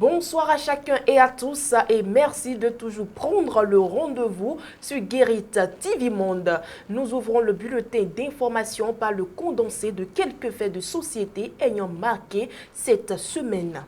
Bonsoir à chacun et à tous et merci de toujours prendre le rendez-vous sur Guérit TV Monde. Nous ouvrons le bulletin d'information par le condensé de quelques faits de société ayant marqué cette semaine.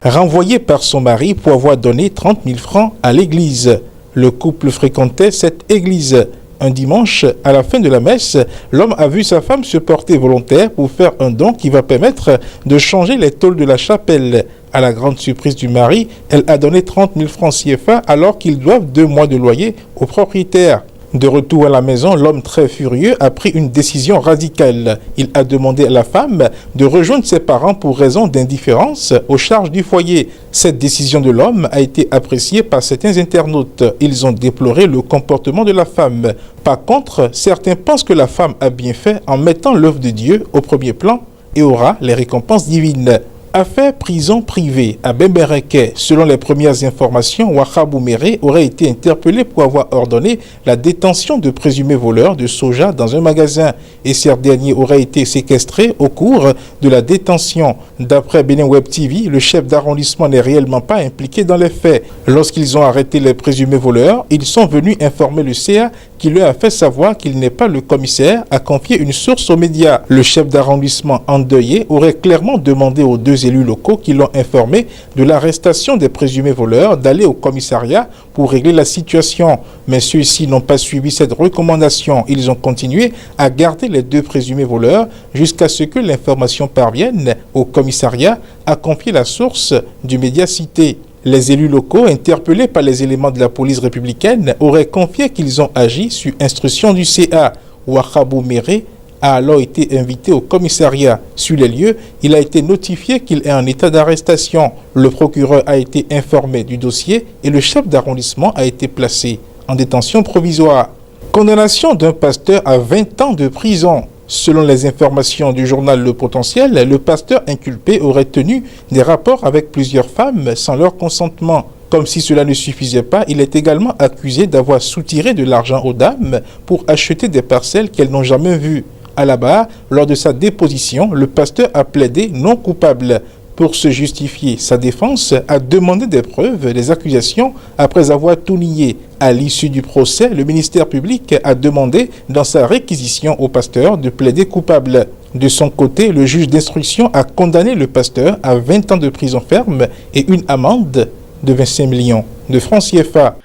Renvoyé par son mari pour avoir donné 30 000 francs à l'église. Le couple fréquentait cette église. Un dimanche, à la fin de la messe, l'homme a vu sa femme se porter volontaire pour faire un don qui va permettre de changer les tôles de la chapelle. À la grande surprise du mari, elle a donné 30 000 francs CFA alors qu'ils doivent 2 mois de loyer au propriétaire. De retour à la maison, l'homme très furieux a pris une décision radicale. Il a demandé à la femme de rejoindre ses parents pour raison d'indifférence aux charges du foyer. Cette décision de l'homme a été appréciée par certains internautes. Ils ont déploré le comportement de la femme. Par contre, certains pensent que la femme a bien fait en mettant l'œuvre de Dieu au premier plan et aura les récompenses divines. Affaire prison privée à Bembereke. Selon les premières informations, Wakhabou Méré aurait été interpellé pour avoir ordonné la détention de présumés voleurs de soja dans un magasin. Et ces derniers auraient été séquestrés au cours de la détention. D'après Benin Web TV, le chef d'arrondissement n'est réellement pas impliqué dans les faits. Lorsqu'ils ont arrêté les présumés voleurs, ils sont venus informer le CA qui leur a fait savoir qu'il n'est pas le commissaire, a confié une source aux médias. Le chef d'arrondissement endeuillé aurait clairement demandé aux 2 élus locaux qui l'ont informé de l'arrestation des présumés voleurs d'aller au commissariat pour régler la situation. Mais ceux-ci n'ont pas suivi cette recommandation. Ils ont continué à garder les 2 présumés voleurs jusqu'à ce que l'information parvienne au commissariat, a confié la source du média cité. Les élus locaux, interpellés par les éléments de la police républicaine, auraient confié qu'ils ont agi sur instruction du CA. Wakhabou Méré a alors été invité au commissariat. Sur les lieux, il a été notifié qu'il est en état d'arrestation. Le procureur a été informé du dossier et le chef d'arrondissement a été placé en détention provisoire. Condamnation d'un pasteur à 20 ans de prison. Selon les informations du journal Le Potentiel, le pasteur inculpé aurait tenu des rapports avec plusieurs femmes sans leur consentement. Comme si cela ne suffisait pas, il est également accusé d'avoir soutiré de l'argent aux dames pour acheter des parcelles qu'elles n'ont jamais vues. À la barre, lors de sa déposition, le pasteur a plaidé non coupable. Pour se justifier, sa défense a demandé des preuves des accusations après avoir tout nié. À l'issue du procès, le ministère public a demandé dans sa réquisition au pasteur de plaider coupable. De son côté, le juge d'instruction a condamné le pasteur à 20 ans de prison ferme et une amende de 25 millions de francs CFA.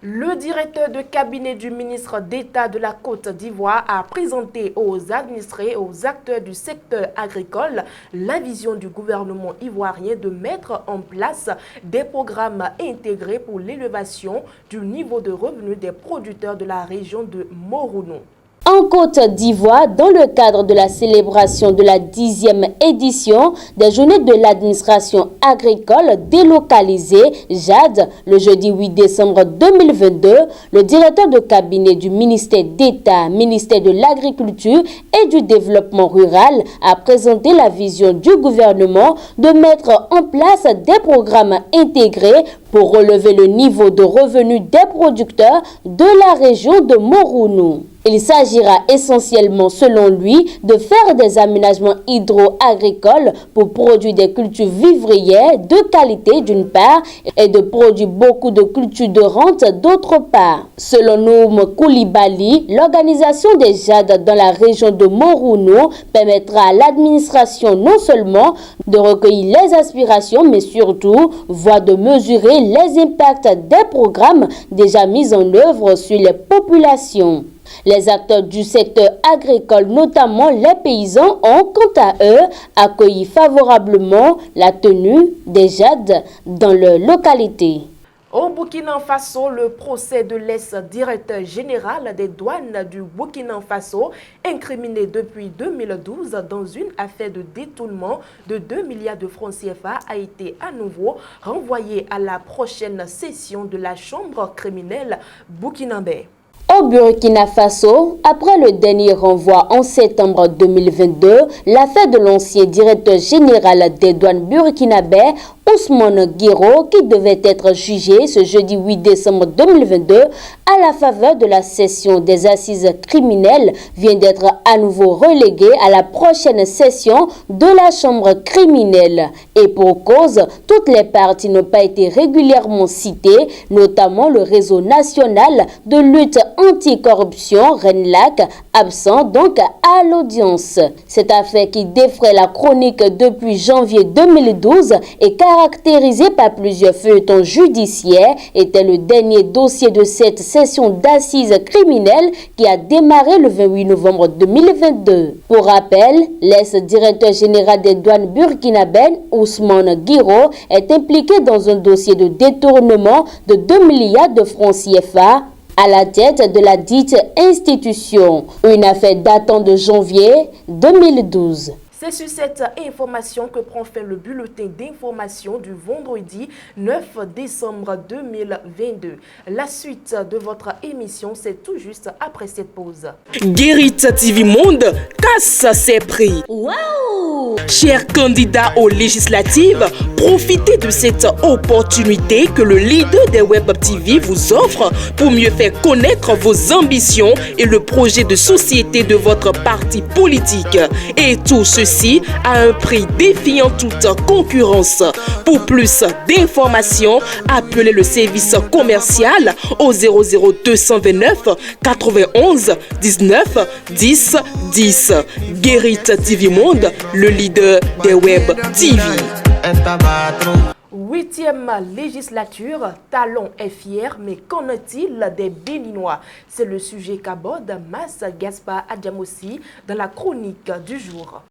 Le directeur de cabinet du ministre d'État de la Côte d'Ivoire a présenté aux administrés et aux acteurs du secteur agricole la vision du gouvernement ivoirien de mettre en place des programmes intégrés pour l'élévation du niveau de revenus des producteurs de la région de Morono. En Côte d'Ivoire, dans le cadre de la célébration de la 10e édition des Journées de l'administration agricole délocalisée, JAD, le jeudi 8 décembre 2022, le directeur de cabinet du ministère d'État, ministère de l'Agriculture et du Développement rural a présenté la vision du gouvernement de mettre en place des programmes intégrés pour relever le niveau de revenus des producteurs de la région de Morono. Il s'agira essentiellement, selon lui, de faire des aménagements hydro-agricoles pour produire des cultures vivrières de qualité d'une part et de produire beaucoup de cultures de rente d'autre part. Selon Noum Koulibaly, l'organisation des JAD dans la région de Morono permettra à l'administration non seulement de recueillir les aspirations, mais surtout, voire de mesurer les impacts des programmes déjà mis en œuvre sur les populations. Les acteurs du secteur agricole, notamment les paysans, ont quant à eux accueilli favorablement la tenue des JAD dans leur localité. Au Burkina Faso, le procès de l'ex-directeur général des douanes du Burkina Faso, incriminé depuis 2012 dans une affaire de détournement de 2 milliards de francs CFA, a été à nouveau renvoyé à la prochaine session de la chambre criminelle burkinabé. Au Burkina Faso, après le dernier renvoi en septembre 2022, l'affaire de l'ancien directeur général des douanes burkinabé Ousmane Guiro, qui devait être jugé ce jeudi 8 décembre 2022 à la faveur de la session des assises criminelles, vient d'être à nouveau relégué à la prochaine session de la chambre criminelle. Et pour cause, toutes les parties n'ont pas été régulièrement citées, notamment le réseau national de lutte anticorruption, RENLAC, absent donc à l'audience. Cette affaire qui défraie la chronique depuis janvier 2012 et caractérisée par plusieurs feuilletons judiciaires était le dernier dossier de cette session d'assises criminelles qui a démarré le 28 novembre 2022. Pour rappel, l'ex-directeur général des douanes burkinabènes, Ousmane Guiro, est impliqué dans un dossier de détournement de 2 milliards de francs CFA à la tête de la dite institution. Une affaire datant de janvier 2012. C'est sur cette information que prend fin le bulletin d'information du vendredi 9 décembre 2022. La suite de votre émission, c'est tout juste après cette pause. Guérit TV Monde casse ses prix. Waouh! Chers candidats aux législatives, profitez de cette opportunité que le leader des Web TV vous offre pour mieux faire connaître vos ambitions et le projet de société de votre parti politique. Et tout ceci à un prix défiant toute concurrence. Pour plus d'informations, appelez le service commercial au 00229 91 19 10 10. Guérit TV Monde, le leader des Web TV. 8e législature, Talon est fier, mais qu'en est-il des Béninois? C'est le sujet qu'aborde Mas Gaspard Adjamossi dans la chronique du jour.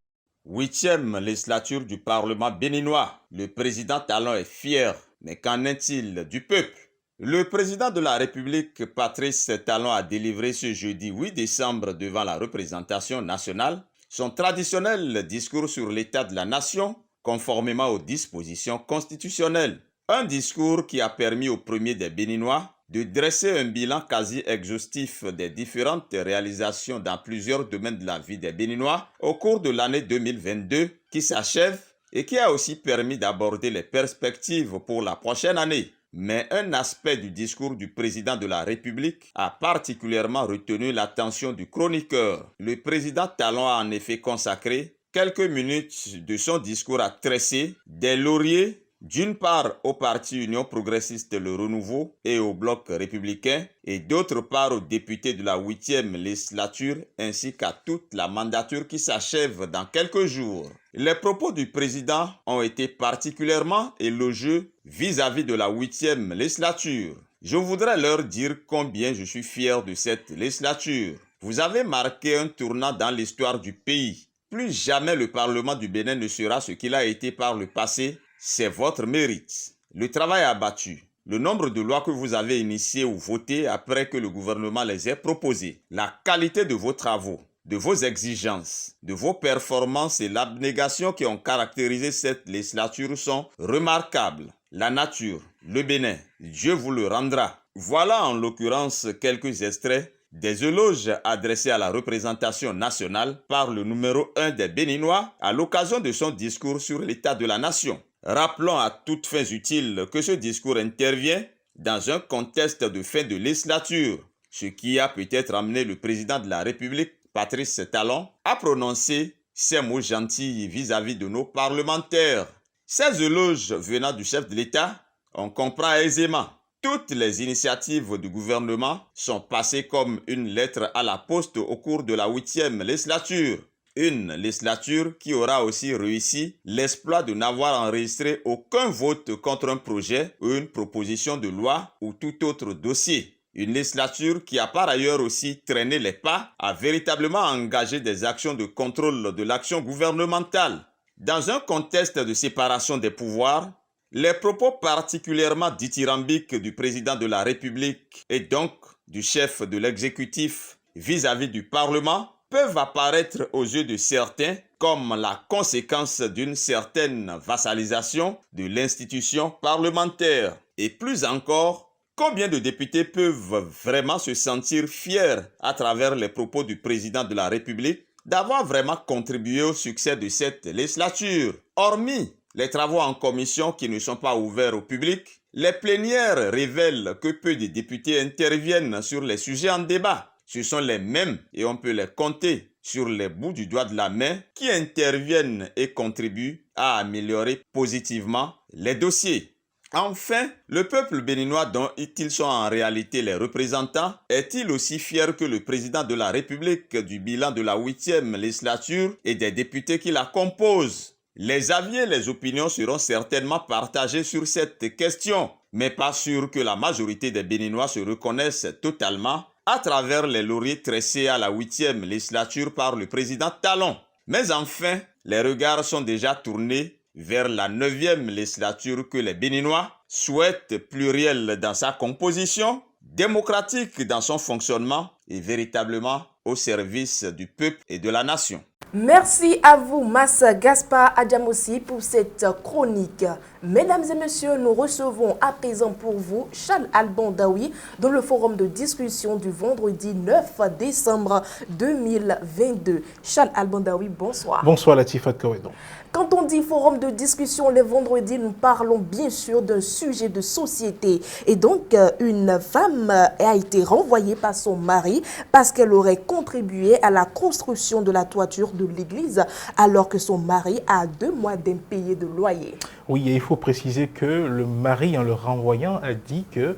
8e législature du Parlement béninois. Le président Talon est fier, mais qu'en est-il du peuple? Le président de la République, Patrice Talon, a délivré ce jeudi 8 décembre devant la représentation nationale son traditionnel discours sur l'état de la nation, conformément aux dispositions constitutionnelles. Un discours qui a permis au premier des Béninois de dresser un bilan quasi exhaustif des différentes réalisations dans plusieurs domaines de la vie des Béninois au cours de l'année 2022 qui s'achève et qui a aussi permis d'aborder les perspectives pour la prochaine année. Mais un aspect du discours du président de la République a particulièrement retenu l'attention du chroniqueur. Le président Talon a en effet consacré quelques minutes de son discours à tresser des lauriers d'une part au parti Union progressiste Le Renouveau et au bloc républicain et d'autre part aux députés de la 8e législature ainsi qu'à toute la mandature qui s'achève dans quelques jours. Les propos du président ont été particulièrement élogieux vis-à-vis de la 8e législature. Je voudrais leur dire combien je suis fier de cette législature. Vous avez marqué un tournant dans l'histoire du pays. Plus jamais le Parlement du Bénin ne sera ce qu'il a été par le passé. C'est votre mérite. Le travail abattu, le nombre de lois que vous avez initiées ou votées après que le gouvernement les ait proposées, la qualité de vos travaux, de vos exigences, de vos performances et l'abnégation qui ont caractérisé cette législature sont remarquables. La nature, le Bénin, Dieu vous le rendra. Voilà en l'occurrence quelques extraits des éloges adressés à la représentation nationale par le numéro 1 des Béninois à l'occasion de son discours sur l'état de la nation. Rappelons à toutes fins utiles que ce discours intervient dans un contexte de fin de législature, ce qui a peut-être amené le président de la République, Patrice Talon, à prononcer ces mots gentils vis-à-vis de nos parlementaires. Ces éloges venant du chef de l'État, on comprend aisément. Toutes les initiatives du gouvernement sont passées comme une lettre à la poste au cours de la 8e législature. Une législature qui aura aussi réussi l'exploit de n'avoir enregistré aucun vote contre un projet ou une proposition de loi ou tout autre dossier. Une législature qui a par ailleurs aussi traîné les pas à véritablement engager des actions de contrôle de l'action gouvernementale. Dans un contexte de séparation des pouvoirs, les propos particulièrement dithyrambiques du président de la République et donc du chef de l'exécutif vis-à-vis du Parlement peuvent apparaître aux yeux de certains comme la conséquence d'une certaine vassalisation de l'institution parlementaire. Et plus encore, combien de députés peuvent vraiment se sentir fiers à travers les propos du président de la République d'avoir vraiment contribué au succès de cette législature? Hormis les travaux en commission qui ne sont pas ouverts au public, les plénières révèlent que peu de députés interviennent sur les sujets en débat. Ce sont les mêmes, et on peut les compter sur les bouts du doigt de la main, qui interviennent et contribuent à améliorer positivement les dossiers. Enfin, le peuple béninois dont ils sont en réalité les représentants est-il aussi fier que le président de la République du bilan de la 8e législature et des députés qui la composent? Les avis et les opinions seront certainement partagés sur cette question, mais pas sûr que la majorité des Béninois se reconnaissent totalement à travers les lauriers tressés à la 8e législature par le président Talon. Mais enfin, les regards sont déjà tournés vers la 9e législature que les Béninois souhaitent plurielle dans sa composition, démocratique dans son fonctionnement et véritablement au service du peuple et de la nation. Merci à vous, Massa Gaspard Adjamossi, pour cette chronique. Mesdames et messieurs, nous recevons à présent pour vous Charles Alban-Daoui dans le forum de discussion du vendredi 9 décembre 2022. Charles Alban-Daoui, bonsoir. Bonsoir Latifa Kawedon. Quand on dit forum de discussion les vendredis, nous parlons bien sûr d'un sujet de société. Et donc, une femme a été renvoyée par son mari parce qu'elle aurait contribué à la construction de la toiture de l'église alors que son mari a 2 mois d'impayé de loyer. Oui, et il faut préciser que le mari, en le renvoyant, a dit que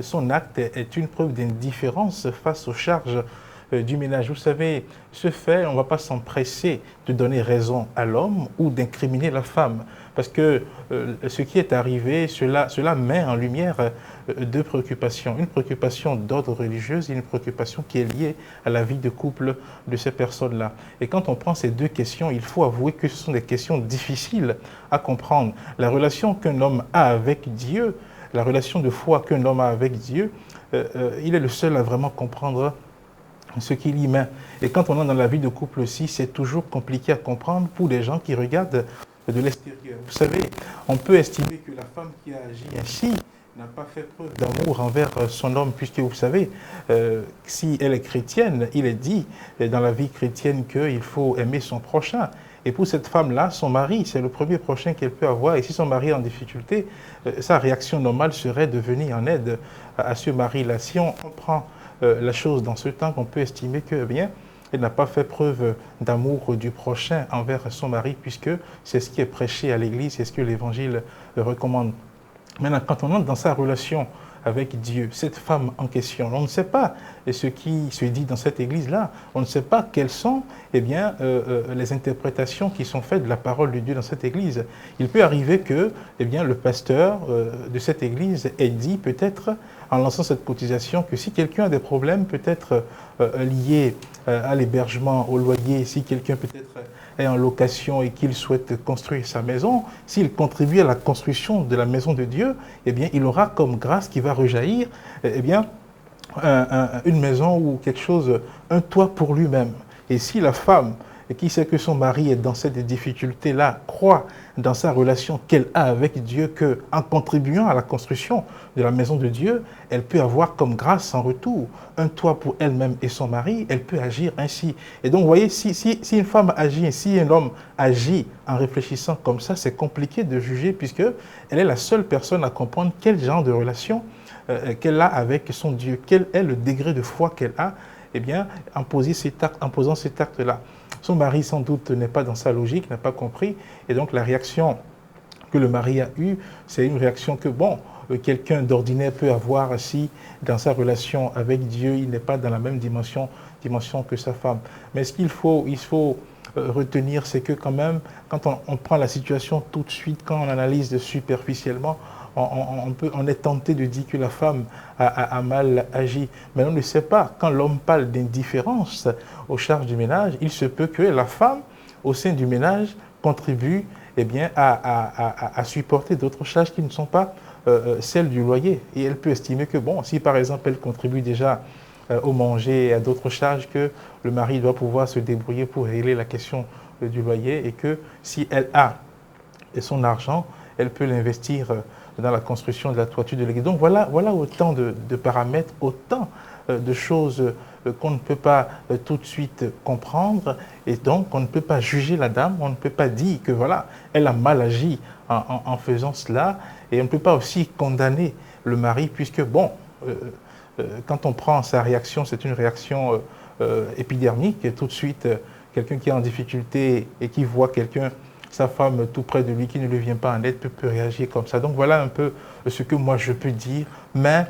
son acte est une preuve d'indifférence face aux charges du ménage. Vous savez, ce fait, on ne va pas s'empresser de donner raison à l'homme ou d'incriminer la femme. Parce que ce qui est arrivé, cela met en lumière 2 préoccupations. Une préoccupation d'ordre religieux et une préoccupation qui est liée à la vie de couple de ces personnes-là. Et quand on prend ces 2 questions, il faut avouer que ce sont des questions difficiles à comprendre. La relation qu'un homme a avec Dieu, la relation de foi qu'un homme a avec Dieu, il est le seul à vraiment comprendre ce qu'il y met. Et quand on est dans la vie de couple aussi, c'est toujours compliqué à comprendre pour les gens qui regardent de l'extérieur. Vous savez, on peut estimer que la femme qui a agi ainsi n'a pas fait preuve d'amour envers son homme, puisque vous savez, si elle est chrétienne, il est dit dans la vie chrétienne qu'il faut aimer son prochain. Et pour cette femme-là, son mari, c'est le premier prochain qu'elle peut avoir. Et si son mari est en difficulté, sa réaction normale serait de venir en aide à ce mari-là. Si on prend la chose dans ce temps, qu'on peut estimer que, elle n'a pas fait preuve d'amour du prochain envers son mari, puisque c'est ce qui est prêché à l'Église, c'est ce que l'Évangile recommande. Maintenant, quand on entre dans sa relation avec Dieu, cette femme en question, on ne sait pas ce qui se dit dans cette église-là, on ne sait pas quelles sont les interprétations qui sont faites de la parole de Dieu dans cette église. Il peut arriver que le pasteur de cette église ait dit peut-être en lançant cette cotisation que si quelqu'un a des problèmes peut-être liés à l'hébergement, au loyer, si quelqu'un peut-être est en location et qu'il souhaite construire sa maison, s'il contribue à la construction de la maison de Dieu, il aura comme grâce qui va rejaillir une maison ou quelque chose, un toit pour lui-même. Et si la femme qui sait que son mari est dans cette difficulté-là, croit dans sa relation qu'elle a avec Dieu, qu'en contribuant à la construction de la maison de Dieu, elle peut avoir comme grâce en retour un toit pour elle-même et son mari, elle peut agir ainsi. Et donc, vous voyez, si une femme agit, si un homme agit en réfléchissant comme ça, c'est compliqué de juger puisqu'elle est la seule personne à comprendre quel genre de relation qu'elle a avec son Dieu, quel est le degré de foi qu'elle a, en posant cet acte-là. Son mari, sans doute, n'est pas dans sa logique, n'a pas compris. Et donc, la réaction que le mari a eue, c'est une réaction que, quelqu'un d'ordinaire peut avoir si, dans sa relation avec Dieu, il n'est pas dans la même dimension que sa femme. Mais ce qu'il faut retenir, c'est que quand même, quand on prend la situation tout de suite, quand on analyse superficiellement, on est tenté de dire que la femme a mal agi. Mais on ne sait pas. Quand l'homme parle d'indifférence aux charges du ménage, il se peut que la femme, au sein du ménage, contribue à supporter d'autres charges qui ne sont pas celles du loyer. Et elle peut estimer que, si par exemple elle contribue déjà au manger et à d'autres charges, que le mari doit pouvoir se débrouiller pour régler la question du loyer et que si elle a son argent, elle peut l'investir dans la construction de la toiture de l'église. Donc voilà autant de paramètres, autant de choses qu'on ne peut pas tout de suite comprendre, et donc on ne peut pas juger la dame, on ne peut pas dire que voilà, elle a mal agi en faisant cela, et on ne peut pas aussi condamner le mari, puisque bon, quand on prend sa réaction, c'est une réaction épidermique, et tout de suite, quelqu'un qui est en difficulté et qui voit quelqu'un, sa femme tout près de lui, qui ne lui vient pas en aide, peut réagir comme ça. Donc voilà un peu ce que moi je peux dire, mais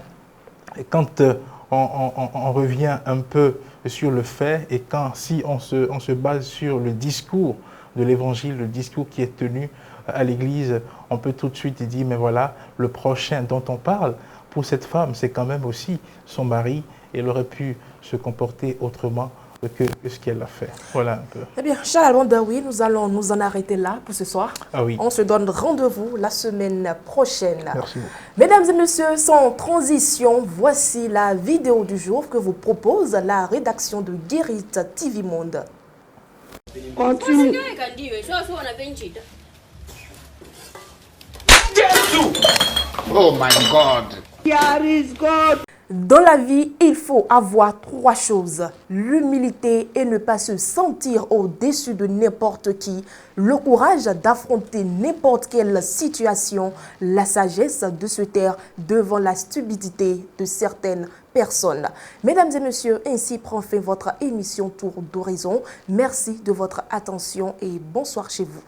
quand on revient un peu sur le fait, et si on se base sur le discours de l'Évangile, le discours qui est tenu à l'Église, on peut tout de suite dire, mais voilà, le prochain dont on parle, pour cette femme, c'est quand même aussi son mari, et elle aurait pu se comporter autrement que ce qu'elle a fait. Voilà un peu. Eh bien, Charles Alwanda, oui, nous allons nous en arrêter là pour ce soir. Ah oui. On se donne rendez-vous la semaine prochaine. Merci beaucoup. Mesdames et messieurs, sans transition, voici la vidéo du jour que vous propose la rédaction de Guérit TV Monde. Continue. Oh my God. Here is God. Dans la vie, il faut avoir 3 choses. L'humilité et ne pas se sentir au-dessus de n'importe qui. Le courage d'affronter n'importe quelle situation. La sagesse de se taire devant la stupidité de certaines personnes. Mesdames et messieurs, ainsi prend fin votre émission Tour d'Horizon. Merci de votre attention et bonsoir chez vous.